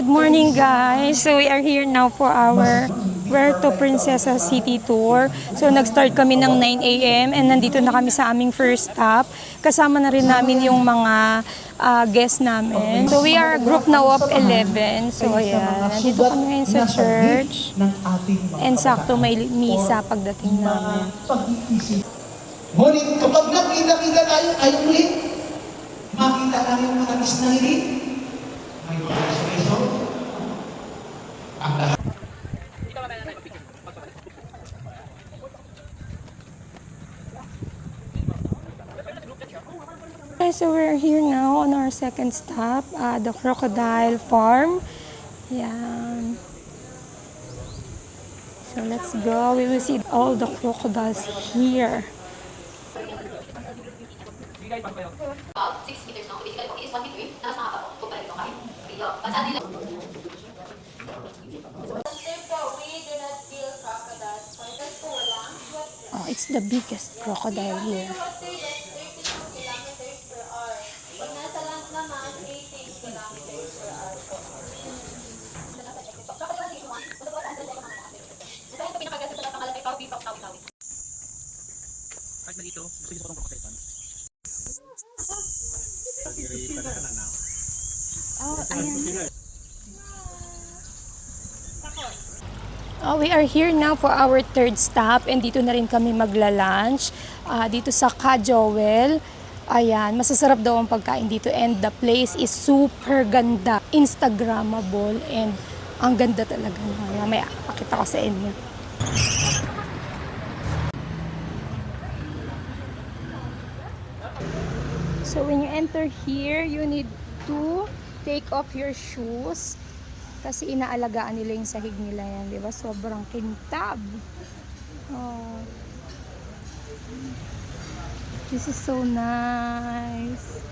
Good morning, guys. So we are here now for our Puerto Princesa City Tour. So nag-start kami ng 9 a.m. and nandito na kami sa aming first stop. Kasama na rin namin yung mga guests namin. So we are a group now of 11. So ayan, nandito kami ngayon sa church. And sakto may misa pagdating namin. Ngunit kapag nakita-kita tayo, ay ulit, makita lang yung matamis na hilig. May pagkasuliso. Ang lahat. Okay, so we're here now on our second stop, the Crocodile Farm. Yan. So let's go. We will see all the crocodiles here. About 6 meters long. Basically, it is 1 meter na mas nakakapag kumpara dito kay video. Basta nila. Oh, it's the biggest crocodile here. Pag nasa land naman, 18 kilometers per hour po. Ito yung pinakagasip sa pangalan kay Pao Bipok Tawi-Tawi. Kahit na dito, gusto nyo sa potong crocodile fan. Oh, we are here now for our third stop and dito na rin kami magla-lunch dito sa Ka-Joel. Ayan, masasarap daw ang pagkain dito and the place is super ganda, Instagrammable and ang ganda talaga. Mamaya pakita ko sa inyo. So when you enter here, you need to take off your shoes kasi inaalagaan nila yung sahig nila yan, di ba? Sobrang kintab. Oh. This is so nice.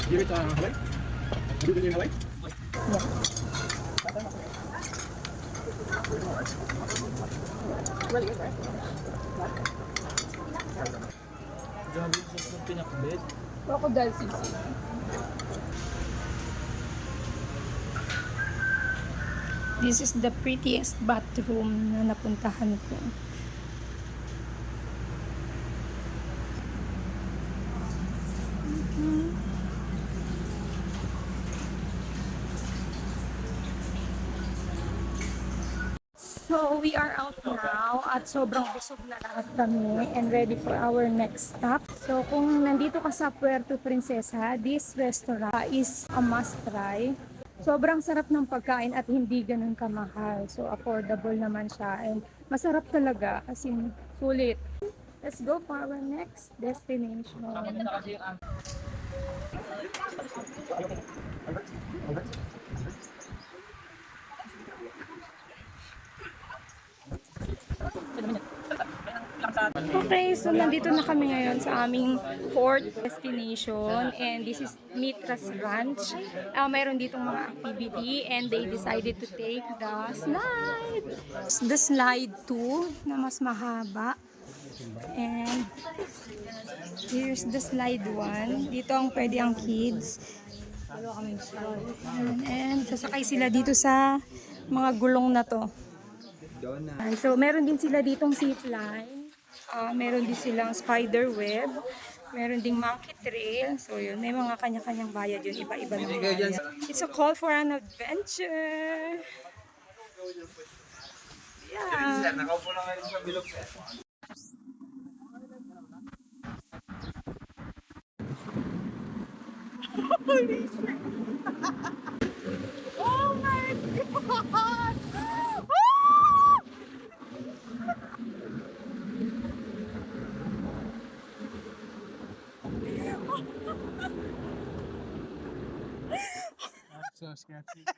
Give it Hawaii? Do it in Hawaii? Yeah. Really good, right? Grabe yung pinakabit. Crocodile sisig. This is the prettiest bathroom na napuntahan ko. So we are out now at sobrang busog na lahat kami and ready for our next stop. So kung nandito ka sa Puerto Princesa, this restaurant is a must try. Sobrang sarap ng pagkain at hindi ganun kamahal. So affordable naman siya and masarap talaga kasi sulit. Let's go for our next destination. Okay, so nandito na kami ngayon sa aming fourth destination and this is Mitras Ranch. Mayroon ditong mga activity and they decided to take the slide. The slide 2 na mas mahaba. And here's the slide 1. Dito ang pwede ang kids. And sasakay sila dito sa mga gulong na to. So meron din sila ditong zip line. Meron din silang spider web. Meron ding monkey trail. So yun, may mga kanya-kanyang bayad yun. Iba-iba ng bayad. It's a call for an adventure. Yeah. Holy shit! Oh my God! So sketchy.